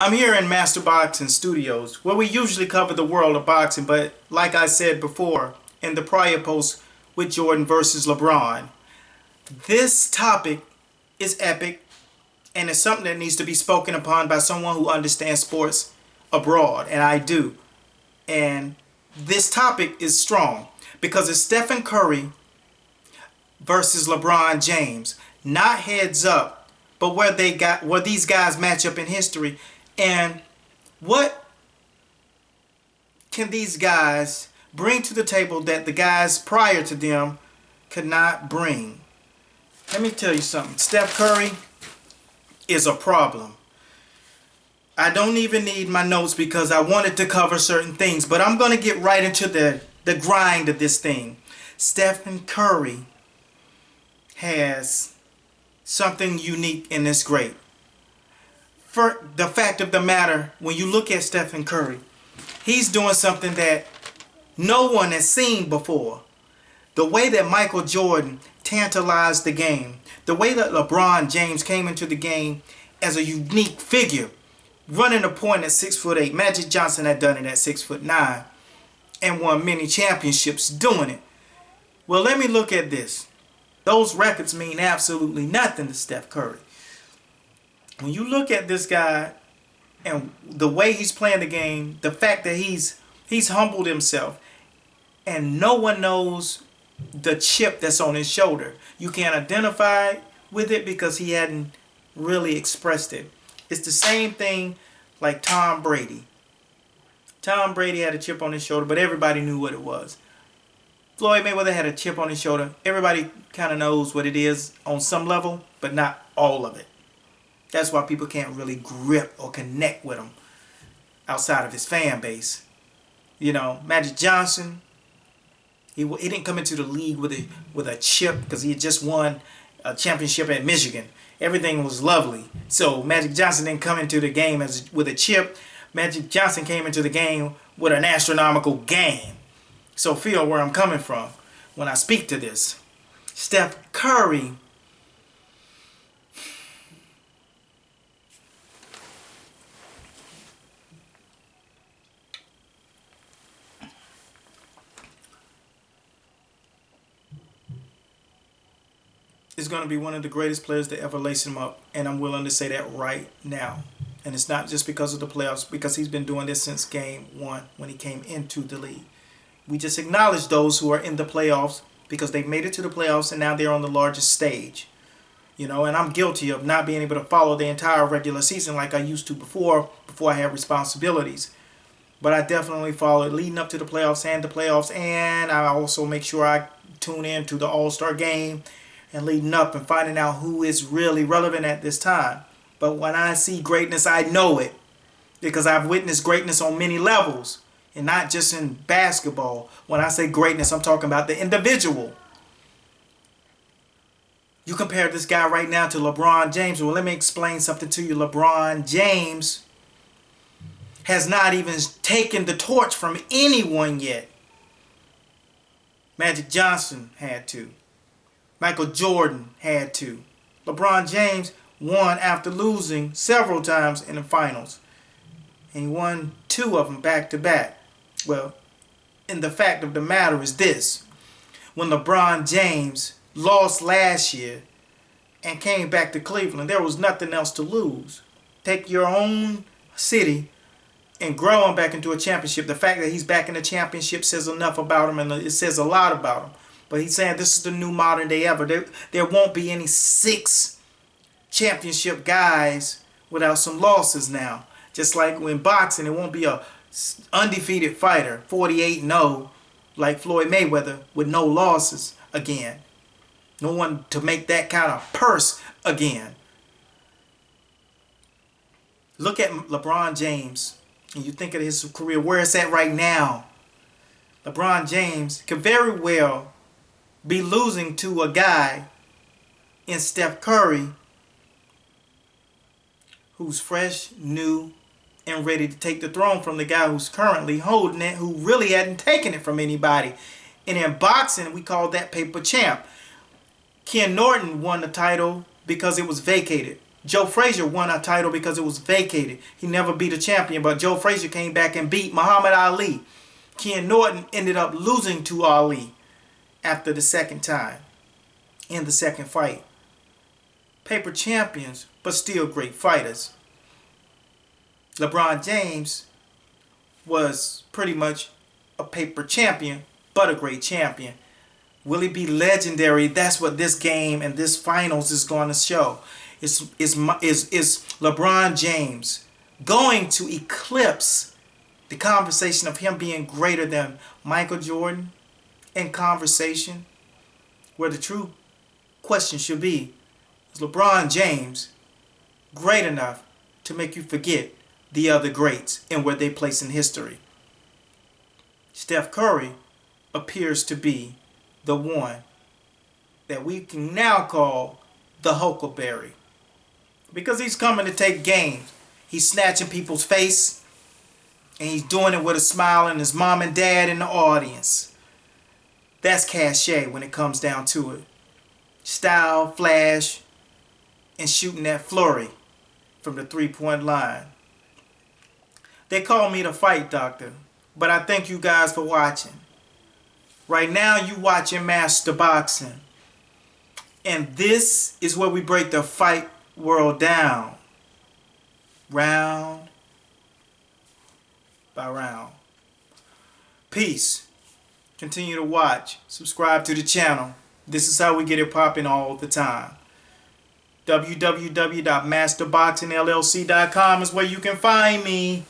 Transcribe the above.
I'm here in Master Boxing Studios, where we usually cover the world of boxing, but like I said before in the prior post with Jordan versus LeBron, this topic is epic and it's something that needs to be spoken upon by someone who understands sports abroad, and I do. And this topic is strong because it's Stephen Curry versus LeBron James, not heads up, but where these guys match up in history. And what can these guys bring to the table that the guys prior to them could not bring? Let me tell you something. Steph Curry is a problem. I don't even need my notes because I wanted to cover certain things, but I'm going to get right into the grind of this thing. Stephen Curry has something unique and it's great. For the fact of the matter, when you look at Stephen Curry, he's doing something that no one has seen before. The way that Michael Jordan tantalized the game, the way that LeBron James came into the game as a unique figure, running the point at 6'8". Magic Johnson had done it at 6'9" and won many championships doing it. Well, let me look at this. Those records mean absolutely nothing to Steph Curry. When you look at this guy and the way he's playing the game, the fact that he's humbled himself and no one knows the chip that's on his shoulder. You can't identify with it because he hadn't really expressed it. It's the same thing like Tom Brady. Tom Brady had a chip on his shoulder, but everybody knew what it was. Floyd Mayweather had a chip on his shoulder. Everybody kind of knows what it is on some level, but not all of it. That's why people can't really grip or connect with him outside of his fan base. You know, Magic Johnson, he didn't come into the league with a chip because he had just won a championship at Michigan. Everything was lovely. So Magic Johnson didn't come into the game with a chip. Magic Johnson came into the game with an astronomical game. So feel where I'm coming from when I speak to this. Steph Curry is going to be one of the greatest players to ever lace him up, and I'm willing to say that right now. And it's not just because of the playoffs, because he's been doing this since game one when he came into the league. We just acknowledge those who are in the playoffs because they've made it to the playoffs and now they're on the largest stage. You know, and I'm guilty of not being able to follow the entire regular season like I used to before I had responsibilities. But I definitely follow it leading up to the playoffs, and I also make sure I tune in to the All-Star game and leading up and finding out who is really relevant at this time. But when I see greatness, I know it because I've witnessed greatness on many levels and not just in basketball. When I say greatness, I'm talking about the individual. You compare this guy right now to LeBron James. Well, let me explain something to you. LeBron James has not even taken the torch from anyone yet. Magic Johnson had to. Michael Jordan had to. LeBron James won after losing several times in the finals. And he won 2 of them back to back. Well, and the fact of the matter is this. When LeBron James lost last year and came back to Cleveland, there was nothing else to lose. Take your own city and grow him back into a championship. The fact that he's back in the championship says enough about him, and it says a lot about him. But he's saying this is the new modern day ever. There won't be any 6 championship guys without some losses now. Just like in boxing, it won't be a undefeated fighter, 48-0, like Floyd Mayweather, with no losses again. No one to make that kind of purse again. Look at LeBron James, and you think of his career, where it's at right now. LeBron James could very well be losing to a guy in Steph Curry who's fresh, new, and ready to take the throne from the guy who's currently holding it, who really hadn't taken it from anybody. And in boxing, we call that paper champ. Ken Norton won the title because it was vacated. Joe Frazier won a title because it was vacated. He never beat a champion, but Joe Frazier came back and beat Muhammad Ali. Ken Norton ended up losing to Ali after the second time in the second fight. Paper champions, but still great fighters. LeBron James was pretty much a paper champion, but a great champion. Will he be legendary? That's what this game and this finals is going to show. Is LeBron James going to eclipse the conversation of him being greater than Michael Jordan in conversation? Where the true question should be, is LeBron James great enough to make you forget the other greats and where they place in history? Steph Curry appears to be the one that we can now call the Huckleberry, because he's coming to take games. He's snatching people's face, and he's doing it with a smile and his mom and dad in the audience. That's cachet when it comes down to it. Style, flash, and shooting that flurry from the three-point line. They call me the fight doctor, but I thank you guys for watching. Right now you watching Master Boxing. And this is where we break the fight world down. Round by round. Peace. Continue to watch. Subscribe to the channel. This is how we get it popping all the time. www.masterboxingllc.com is where you can find me.